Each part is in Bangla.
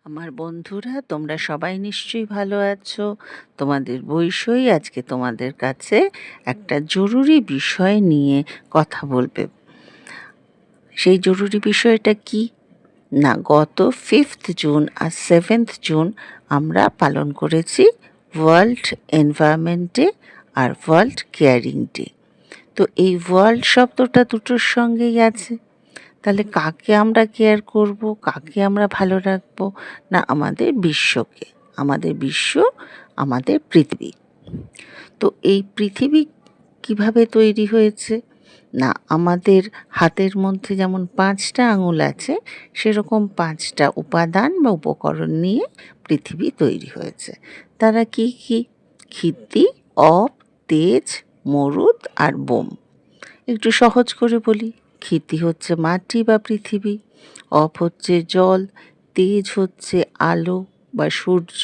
আমার বন্ধুরা, তোমরা সবাই নিশ্চয়ই ভালো আছো। তোমাদের বৈষয়ী আজকে তোমাদের কাছে একটা জরুরি বিষয় নিয়ে কথা বলবে। সেই জরুরি বিষয়টা কি না, গত 5th জুন আর 7th জুন আমরা পালন করেছি ওয়ার্ল্ড এনভায়রনমেন্ট ডে আর ওয়ার্ল্ড কেয়ারিং ডে। তো এই ওয়ার্ল্ড শব্দটা দুটোর সঙ্গেই আছে। তাহলে কাকে আমরা কেয়ার করব, কাকে আমরা ভালো রাখবো? না, আমাদের বিশ্বকে। আমাদের বিশ্ব আমাদের পৃথিবী। তো এই পৃথিবী কিভাবে তৈরি হয়েছে? না, আমাদের হাতের মধ্যে যেমন 5টা আঙুল আছে, সেরকম 5টা উপাদান বা উপকরণ নিয়ে পৃথিবী তৈরি হয়েছে। তারা কি কি? ক্ষিতি, অপ, তেজ, মরুৎ আর বোম। একটু সহজ করে বলি। ক্ষিতি হচ্ছে মাটি বা পৃথিবী, অপ হচ্ছে জল, তেজ হচ্ছে আলো বা সূর্য,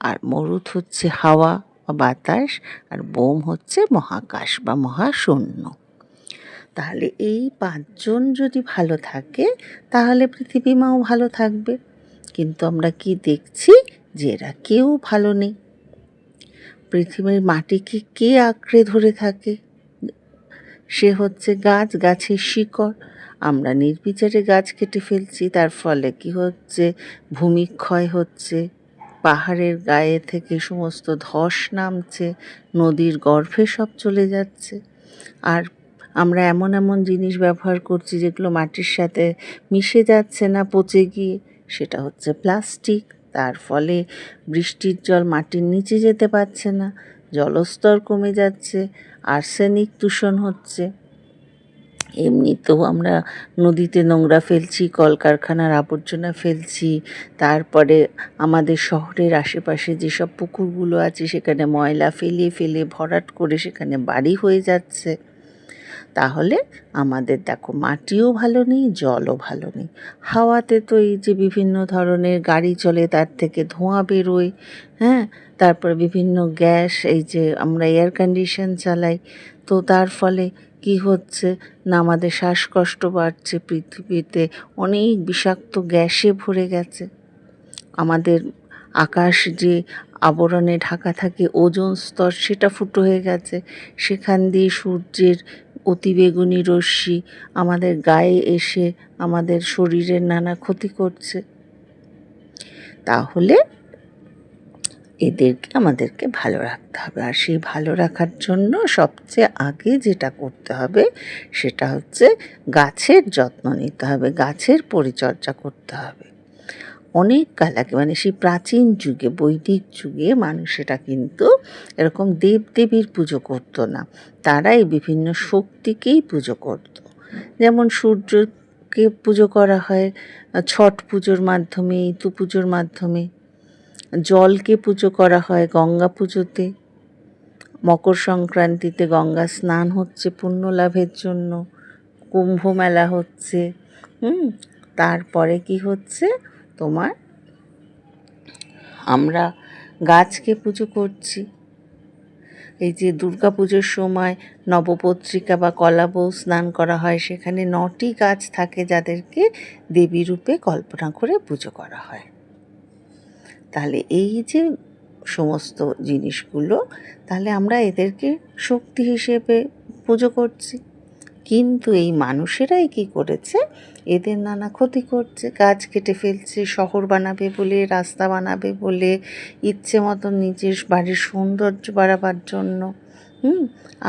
আর মরুৎ হচ্ছে হাওয়া বা বাতাস, আর বোম হচ্ছে মহাকাশ বা মহাশূন্য। তাহলে এই 5জন যদি ভালো থাকে, তাহলে পৃথিবী মাও ভালো থাকবে। কিন্তু আমরা কি দেখছি? যে এরা কেউ ভালো নেই। পৃথিবীর মাটিকে কে আঁকড়ে ধরে থাকে? সে হচ্ছে গাছ, গাছের শিকড়। আমরা নির্বিচারে গাছ কেটে ফেলছি, তার ফলে কি হচ্ছে? ভূমিক্ষয় হচ্ছে, পাহাড়ের গায়ে থেকে সমস্ত ধস নামছে, নদীর গর্ভে সব চলে যাচ্ছে। আর আমরা এমন এমন জিনিস ব্যবহার করছি যেগুলো মাটির সাথে মিশে যাচ্ছে না পচে গিয়ে, সেটা হচ্ছে প্লাস্টিক। তার ফলে বৃষ্টির জল মাটির নিচে যেতে পারছে না, জলস্তর কমে যাচ্ছে, আর্সেনিক দূষণ হচ্ছে। এমনিতেও আমরা নদীতে নোংরা ফেলছি, কলকারখানার আবর্জনা ফেলছি, তারপরে আমাদের শহরের আশেপাশে যেসব পুকুরগুলো আছে সেখানে ময়লা ফেলে ফেলে ভরাট করে সেখানে বাড়ি হয়ে যাচ্ছে। তাহলে আমাদের দেখো, মাটিও ভালো নেই, জলও ভালো নেই। হাওয়াতে তো এই যে বিভিন্ন ধরনের গাড়ি চলে, তার থেকে ধোঁয়া বেরোয়, হ্যাঁ, তারপরে বিভিন্ন গ্যাস, এই যে আমরা এয়ার কন্ডিশন চালাই, তো তার ফলে কি হচ্ছে না, আমাদের শ্বাসকষ্ট বাড়ছে। পৃথিবীতে অনেক বিষাক্ত গ্যাসে ভরে গেছে। আমাদের আকাশ যে আবরণে ঢাকা থাকে, ওজোন স্তর, সেটা ফুটো হয়ে গেছে। সেখান দিয়ে সূর্যের অতিবেগুনি রশ্মি আমাদের গায়ে এসে আমাদের শরীরের নানা ক্ষতি করছে। তাহলে এদেরকে আমাদেরকে ভালো রাখতে হবে। আর সেই ভালো রাখার জন্য সবচেয়ে আগে যেটা করতে হবে সেটা হচ্ছে গাছের যত্ন নিতে হবে, গাছের পরিচর্যা করতে হবে। অনেক কাল আগে, মানে সেই প্রাচীন যুগে, বৈদিক যুগে মানুষেরা কিন্তু এরকম দেবদেবীর পুজো করতো না। তারা এই বিভিন্ন শক্তিকেই পুজো করত। যেমন সূর্যকে পুজো করা হয় ছট পুজোর মাধ্যমে, ইতু পুজোর মাধ্যমে। জলকে পুজো করা হয় গঙ্গা পুজোতে। মকর সংক্রান্তিতে গঙ্গা স্নান হচ্ছে পুণ্য লাভের জন্য, কুম্ভ মেলা হচ্ছে। তারপরে কি হচ্ছে তোমার, আমরা গাছকে পুজো করছি। এই যে দুর্গা পুজোর সময় নবপত্রিকা বা কলা বউ স্নান করা হয়, সেখানে 9টি গাছ থাকে যাদেরকে দেবী রূপে কল্পনা করে পুজো করা হয়। তাহলে এই যে সমস্ত জিনিসগুলো, তাহলে আমরা এদেরকে শক্তি হিসেবে পুজো করছি। কিন্তু এই মানুষেরাই কি করেছে? এদের নানা ক্ষতি করছে। গাছ কেটে ফেলছে শহর বানাবে বলে, রাস্তা বানাবে বলে, ইচ্ছে মতন নিজের বাড়ির সৌন্দর্য বাড়াবার জন্য।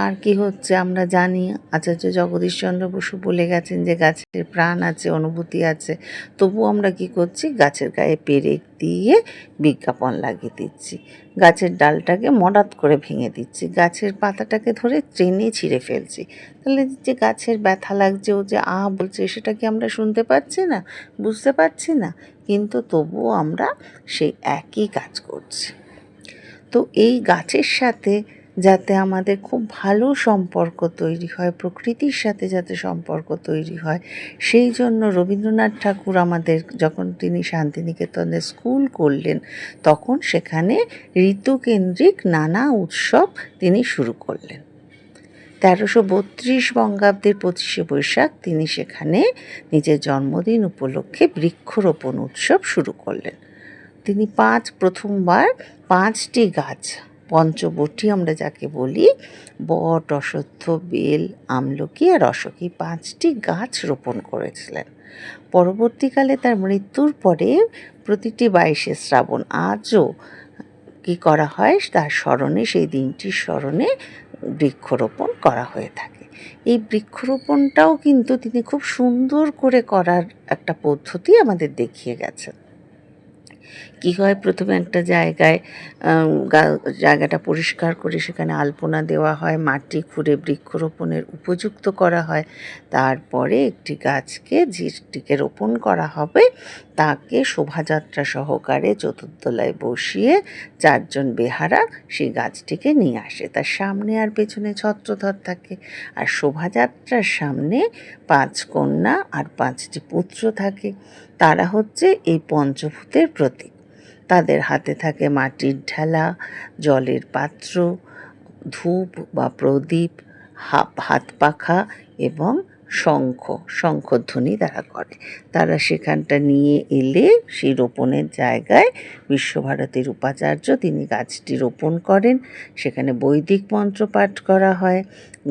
আর কি হচ্ছে আমরা জানি, আচার্য জগদীশচন্দ্র বসু বলে গেছেন যে গাছের প্রাণ আছে, অনুভূতি আছে। তবু আমরা কি করছি? গাছের গায়ে পেরেক দিয়ে বিজ্ঞাপন লাগিয়ে দিচ্ছি, গাছের ডালটাকে মরাত করে ভেঙে দিচ্ছি, গাছের পাতাটাকে ধরে টেনে ছিঁড়ে ফেলছি। তাহলে যে গাছের ব্যথা লাগছে, ও যে বলছে, সেটা কি আমরা শুনতে পাচ্ছি না, বুঝতে পারছি না? কিন্তু তবুও আমরা সেই একই কাজ করছি। তো এই গাছের সাথে যাতে আমাদের খুব ভালো সম্পর্ক তৈরি হয়, প্রকৃতির সাথে যাতে সম্পর্ক তৈরি হয়, সেই জন্য রবীন্দ্রনাথ ঠাকুর আমাদের, যখন তিনি শান্তিনিকেতনে স্কুল করলেন, তখন সেখানে ঋতুকেন্দ্রিক নানা উৎসব তিনি শুরু করলেন। 1332 বঙ্গাব্দের 25শে বৈশাখ তিনি সেখানে নিজের জন্মদিন উপলক্ষে বৃক্ষরোপণ উৎসব শুরু করলেন। তিনি প্রথমবার 5টি গাছ, পঞ্চবটী আমরা যাকে বলি, বট, অশ্বত্থ, বেল, আমলকি আর অশোক, 5টি গাছ রোপণ করেছিলেন। পরবর্তীকালে তার মৃত্যুর পরে প্রতিটি 22শে শ্রাবণ আজও কি করা হয়, তার স্মরণে, সেই দিনটির স্মরণে বৃক্ষরোপণ করা হয়ে থাকে। এই বৃক্ষরোপণটাও কিন্তু তিনি খুব সুন্দর করে করার একটা পদ্ধতি আমাদের দেখিয়ে গেছেন। কী হয়, প্রথমে একটা জায়গাটা পরিষ্কার করে সেখানে আলপনা দেওয়া হয়, মাটি খুঁড়ে বৃক্ষরোপণের উপযুক্ত করা হয়। তারপরে একটি গাছকে, যেটিকে রোপণ করা হবে, তাকে শোভাযাত্রা সহকারে চতুর্দোলায় বসিয়ে 4জন বেহারা সেই গাছটিকে নিয়ে আসে। তার সামনে আর পেছনে ছত্রধর থাকে, আর শোভাযাত্রার সামনে 5 কন্যা আর 5টি পুত্র থাকে। তারা হচ্ছে এই পঞ্চভূতের প্রতীক। তাদের হাতে থাকে মাটির ঢেলা, জলের পাত্র, ধূপ বা প্রদীপ, হাত পাখা এবং শঙ্খধ্বনি তারা করে। তারা সেখানটা নিয়ে এলে সেই রোপণের জায়গায় বিশ্বভারতীর উপাচার্য তিনি গাছটি রোপণ করেন। সেখানে বৈদিক মন্ত্র পাঠ করা হয়,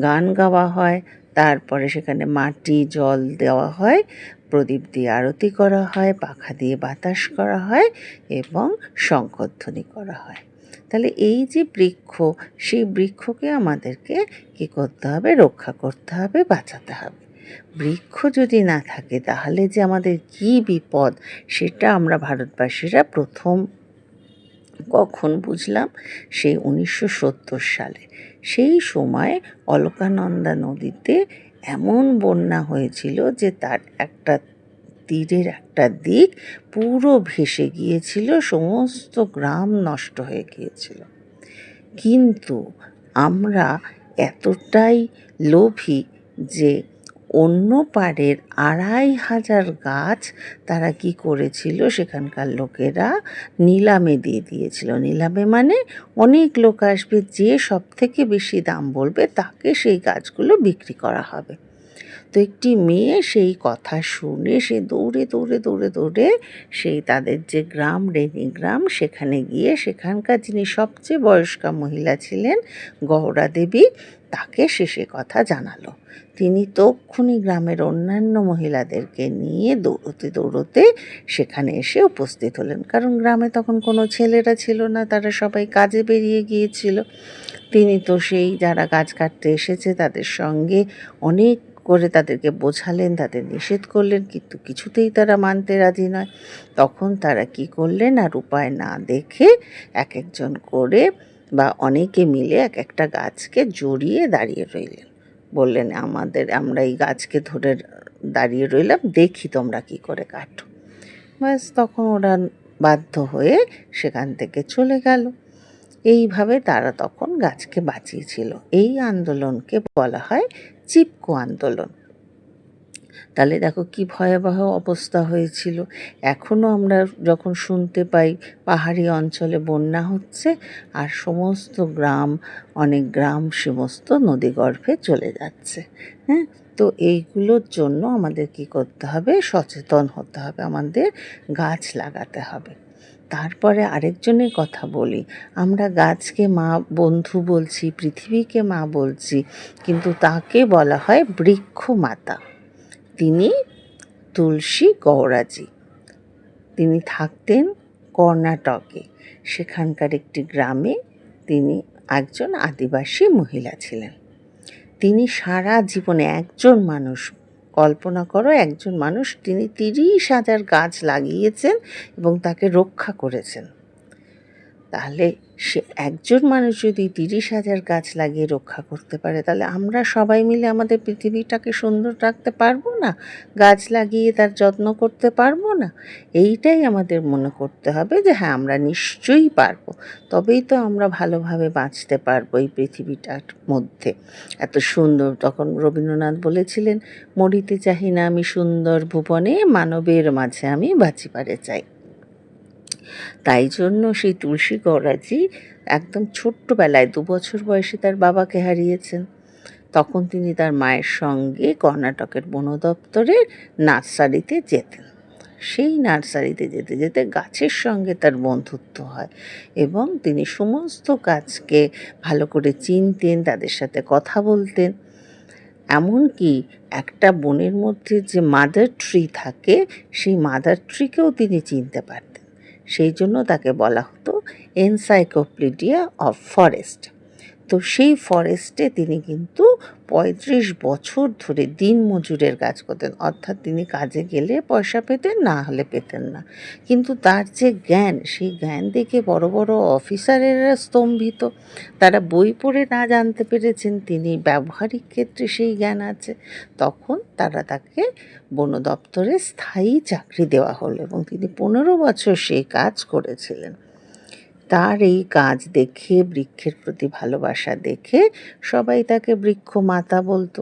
গান গাওয়া হয়, তারপরে সেখানে মাটি জল দেওয়া হয়, প্রদীপ দিয়ে আরতি করা হয়, পাখা দিয়ে বাতাস করা হয় এবং শঙ্খধ্বনি করা হয়। তাহলে এই যে বৃক্ষ, সেই বৃক্ষকে আমাদেরকে কী করতে হবে, রক্ষা করতে হবে, বাঁচাতে হবে। বৃক্ষ যদি না থাকে তাহলে যে আমাদের কী বিপদ, সেটা আমরা ভারতবাসীরা প্রথম কখন বুঝলাম, সেই 1970 সালে। সেই সময় অলকানন্দা নদীতে এমন বন্যা হয়েছিল যে তার একটা তীরের একটা দিক পুরো ভেসে গিয়েছিল, সমস্ত গ্রাম নষ্ট হয়ে গিয়েছিল। কিন্তু আমরা এতটাই লোভী যে অন্য পাড়ের 2500 গাছ তারা কি করেছিল, সেখানকার লোকেরা নিলামে দিয়ে দিয়েছিল। নিলামে মানে অনেক লোক আসবে, যে সব থেকে বেশি দাম বলবে তাকে সেই গাছগুলো বিক্রি করা হবে। তো একটি মেয়ে সেই কথা শুনে সে দৌড়ে দৌড়ে দৌড়ে দৌড়ে সেই তাদের যে গ্রাম, রেনি গ্রাম, সেখানে গিয়ে সেখানকার যিনি সবচেয়ে বয়স্কা মহিলা ছিলেন, গৌরা দেবী, তাকে সে কথা জানালো। তিনি তক্ষুনি গ্রামের অন্যান্য মহিলাদেরকে নিয়ে দৌড়তে দৌড়তে সেখানে এসে উপস্থিত হলেন। কারণ গ্রামে তখন কোনো ছেলেরা ছিল না, তারা সবাই কাজে বেরিয়ে গিয়েছিল। তিনি তো সেই যারা গাছ কাটতে এসেছে তাদের সঙ্গে অনেক করে তাদেরকে বোঝালেন, তাদের নিষেধ করলেন, কিন্তু কিছুতেই তারা মানতে রাজি নয়। তখন তারা কি করলেন, আর উপায় না দেখে এক একজন করে বা অনেকে মিলে এক একটা গাছকে জড়িয়ে দাঁড়িয়ে রইলেন। বললেন, আমরা এই গাছকে ধরে দাঁড়িয়ে রইলাম, দেখি তোমরা কি করে কাটো। ব্যাস, তখন ওরা বাধ্য হয়ে সেখান থেকে চলে গেল। এইভাবে তারা তখন গাছকে বাঁচিয়েছিল। এই আন্দোলনকে বলা হয় চিপকো আন্দোলন। তাহলে দেখো কি ভয়াবহ অবস্থা হয়েছিল। এখনও আমরা যখন শুনতে পাই পাহাড়ি অঞ্চলে বন্যা হচ্ছে আর সমস্ত অনেক গ্রাম সমস্ত নদীগর্ভে চলে যাচ্ছে। হ্যাঁ, তো এইগুলোর জন্য আমাদের কি করতে হবে, সচেতন হতে হবে, আমাদের গাছ লাগাতে হবে। তারপরে আরেকজনের কথা বলি, আমরা গাছকে মা বন্ধু বলছি, পৃথিবীকে মা বলছি, কিন্তু তাকে বলা হয় বৃক্ষ মাতা। তিনি তুলসী গৌরাজি। তিনি থাকতেন কর্ণাটকে। সেখানকার একটি গ্রামে তিনি একজন আদিবাসী মহিলা ছিলেন। তিনি সারা জীবনে একজন মানুষ, কল্পনা করো, একজন মানুষ, তিনি 30,000 গাছ লাগিয়েছেন এবং তাকে রক্ষা করেছেন। তাহলে সে একজন মানুষ যদি 30,000 গাছ লাগিয়ে রক্ষা করতে পারে, তাহলে আমরা সবাই মিলে আমাদের পৃথিবীটাকে সুন্দর রাখতে পারবো না? গাছ লাগিয়ে তার যত্ন করতে পারবো না? এইটাই আমাদের মনে করতে হবে যে হ্যাঁ, আমরা নিশ্চয়ই পারবো। তবেই তো আমরা ভালোভাবে বাঁচতে পারবো এই পৃথিবীটার মধ্যে। এত সুন্দর, তখন রবীন্দ্রনাথ বলেছিলেন, মরিতে চাহি না আমি সুন্দর ভুবনে, মানবের মাঝে আমি বাঁচিবারে চাই। তাই জন্য সেই তুলসী গৌরাজি একদম ছোট্টবেলায় 2 বছর বয়সে তার বাবাকে হারিয়েছেন। তখন তিনি তার মায়ের সঙ্গে কর্ণাটকের বন দপ্তরের নার্সারিতে যেতেন। সেই নার্সারিতে যেতে যেতে গাছের সঙ্গে তার বন্ধুত্ব হয় এবং তিনি সমস্ত গাছকে ভালো করে চিনতেন, তাদের সাথে কথা বলতেন। এমনকি একটা বনের মধ্যে যে মাদার ট্রি থাকে, সেই মাদার ট্রিকেও তিনি চিনতে পারতেন। সেই জন্য তাকে বলা হতো এনসাইক্লোপিডিয়া অফ ফরেস্ট। তো সেই ফরেস্টে তিনি কিন্তু ৩৫ বছর ধরে দিনমজুরের কাজ করতেন, অর্থাৎ তিনি কাজে গেলে পয়সা পেতেন, না হলে পেতেন না। কিন্তু তার যে জ্ঞান, সেই জ্ঞান দেখে বড় বড় অফিসারেরা স্তম্ভিত। তারা বই পড়ে না জানতে পেরেছেন তিনি ব্যবহারিক ক্ষেত্রে সেই জ্ঞান আছে। তখন তারা তাকে বন দপ্তরে স্থায়ী চাকরি দেওয়া হলো এবং তিনি ১৫ বছর সেই কাজ করেছিলেন। তার এই কাজ দেখে, বৃক্ষের প্রতি ভালোবাসা দেখে সবাই তাকে বৃক্ষ মাতা বলতো।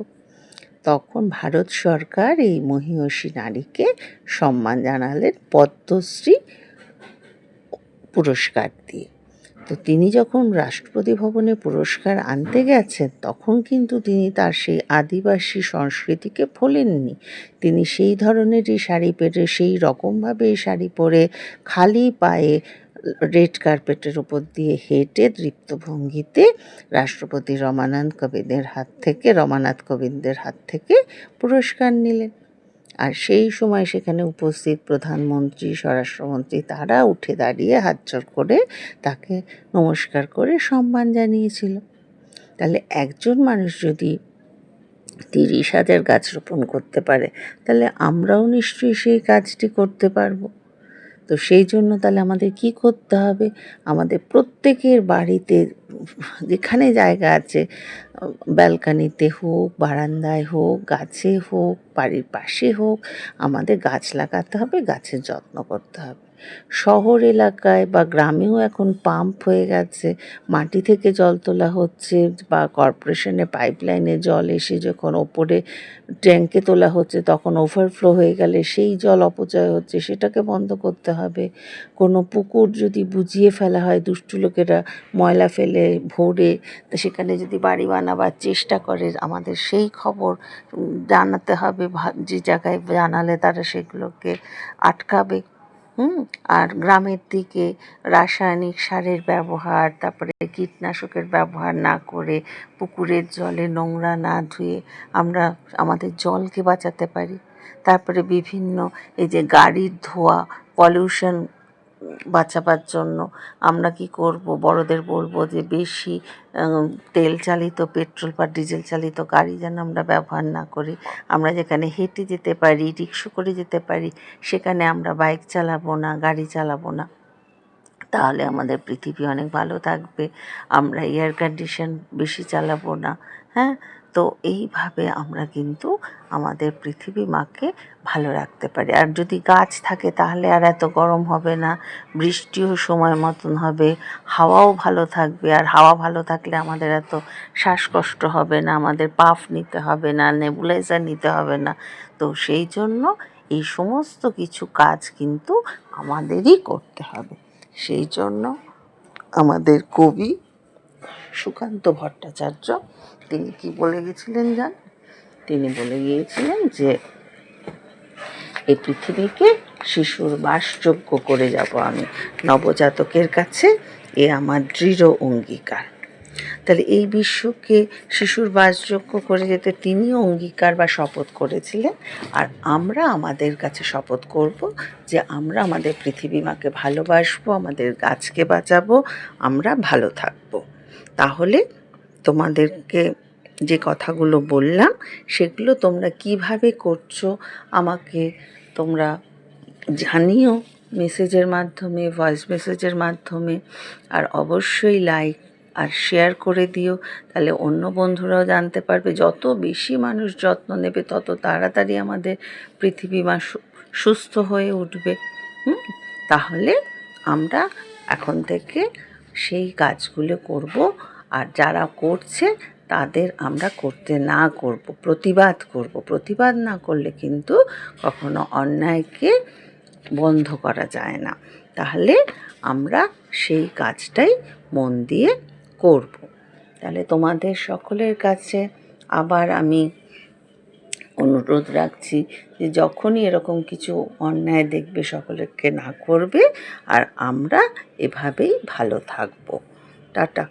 তখন ভারত সরকার এই মহীয়সী নারীকে সম্মান জানালেন পদ্মশ্রী পুরস্কার দিয়ে। তো তিনি যখন রাষ্ট্রপতি ভবনে পুরস্কার আনতে গেছেন, তখন কিন্তু তিনি তার সেই আদিবাসী সংস্কৃতিকে ভোলেননি। তিনি সেই ধরনেরই শাড়ি পরে, সেই রকমভাবেই শাড়ি পরে, খালি পায়ে রেড কার্পেটের উপর দিয়ে হেঁটে দৃপ্ত ভঙ্গিতে রাষ্ট্রপতি রমানাথ কোবিন্দের হাত থেকে পুরস্কার নিলেন। আর সেই সময় সেখানে উপস্থিত প্রধানমন্ত্রী, স্বরাষ্ট্রমন্ত্রী তারা উঠে দাঁড়িয়ে হাতজোড় করে তাকে নমস্কার করে সম্মান জানিয়েছিল। তাহলে একজন মানুষ যদি ৩০,০০০ গাছ রোপণ করতে পারে, তাহলে আমরাও নিশ্চয়ই সেই কাজটি করতে পারবো। তো সেই জন্য তাহলে আমাদের কি করতে হবে? আমাদের প্রত্যেকের বাড়িতে যেখানে জায়গা আছে, ব্যালকানিতে হোক, বারান্দায় হোক, গাছে হোক, বাড়ির পাশে হোক, আমাদের গাছ লাগাতে হবে, গাছের যত্ন করতে হবে। শহর এলাকায় বা গ্রামেও এখন পাম্প হয়ে গেছে, মাটি থেকে জল তোলা হচ্ছে বা কর্পোরেশনের পাইপলাইনে জল এসে যখন ওপরে ট্যাঙ্কে তোলা হচ্ছে, তখন ওভারফ্লো হয়ে গেলে সেই জল অপচয় হচ্ছে, সেটাকে বন্ধ করতে হবে। কোনো পুকুর যদি বুজিয়ে ফেলা হয়, দুষ্টু লোকেরা ময়লা ফেলে ভরে, তো সেখানে যদি বাড়ি বানাবার চেষ্টা করে, আমাদের সেই খবর জানাতে হবে, যে জায়গায় জানালে তারা সেগুলোকে আটকাবে। আর গ্রামের দিকে রাসায়নিক সারের ব্যবহার, তারপরে কীটনাশকের ব্যবহার না করে, পুকুরের জলে নোংরা না ধুয়ে আমরা আমাদের জলকে বাঁচাতে পারি। তারপরে বিভিন্ন এই যে গাড়ির ধোঁয়া, পলিউশন বাঁচাবার জন্য আমরা কি করব? বড়দের বলবো যে বেশি তেল চালিত, পেট্রোল বা ডিজেল চালিত গাড়ি যেন আমরা ব্যবহার না করি। আমরা যেখানে হেঁটে যেতে পারি, রিক্সা করে যেতে পারি, সেখানে আমরা বাইক চালাবো না, গাড়ি চালাবো না। তাহলে আমাদের পৃথিবী অনেক ভালো থাকবে। আমরা এয়ার কন্ডিশন বেশি চালাবো না। হ্যাঁ, তো এইভাবে আমরা কিন্তু আমাদের পৃথিবী মাকে ভালো রাখতে পারি। আর যদি গাছ থাকে তাহলে আর এত গরম হবে না, বৃষ্টিও সময় মতন হবে, হাওয়াও ভালো থাকবে। আর হাওয়া ভালো থাকলে আমাদের এত শ্বাসকষ্ট হবে না, আমাদের পাফ নিতে হবে না, নেবুলাইজার নিতে হবে না। তো সেই জন্য এই সমস্ত কিছু কাজ কিন্তু আমাদেরই করতে হবে। সেই জন্য আমাদের কবি সুকান্ত ভট্টাচার্য তিনি কি বলে গেছিলেন জানেন? তিনি বলে গিয়েছিলেন যে এই পৃথিবীকে শিশুর বাসযোগ্য করে যাব আমি, নবজাতকের কাছে এ আমার দৃঢ় অঙ্গীকার। তাহলে এই বিশ্বকে শিশুর বাসযোগ্য করে যেতে তিনিও অঙ্গীকার বা শপথ করেছিলেন। আর আমরা আমাদের কাছে শপথ করব যে আমরা আমাদের পৃথিবী মাকে ভালোবাসবো, আমাদের গাছকে বাঁচাবো, আমরা ভালো থাকবো। তাহলে তোমাদেরকে যে কথাগুলো বললাম, সেগুলো তোমরা কিভাবে করছো আমাকে তোমরা জানিও, মেসেজের মাধ্যমে, ভয়েস মেসেজের মাধ্যমে। আর অবশ্যই লাইক আর শেয়ার করে দিও, তাহলে অন্য বন্ধুরাও জানতে পারবে। যত বেশি মানুষ যত্ন নেবে, তত তাড়াতাড়ি আমাদের পৃথিবী মা সুস্থ হয়ে উঠবে। তাহলে আমরা এখন থেকে সেই কাজগুলো করব। আর যারা করছে তাদের আমরা করতে না করব, প্রতিবাদ করব। প্রতিবাদ না করলে কিন্তু কখনো অন্যায়কে বন্ধ করা যায় না। তাহলে আমরা সেই কাজটাই মন দিয়ে করব। তাহলে তোমাদের সকলের কাছে আবার আমি অনুরোধ রাখছি যে যখনই এরকম কিছু অন্যায় দেখবে সকলকে না করবে, আর আমরা এভাবেই ভালো থাকবো। টাটা।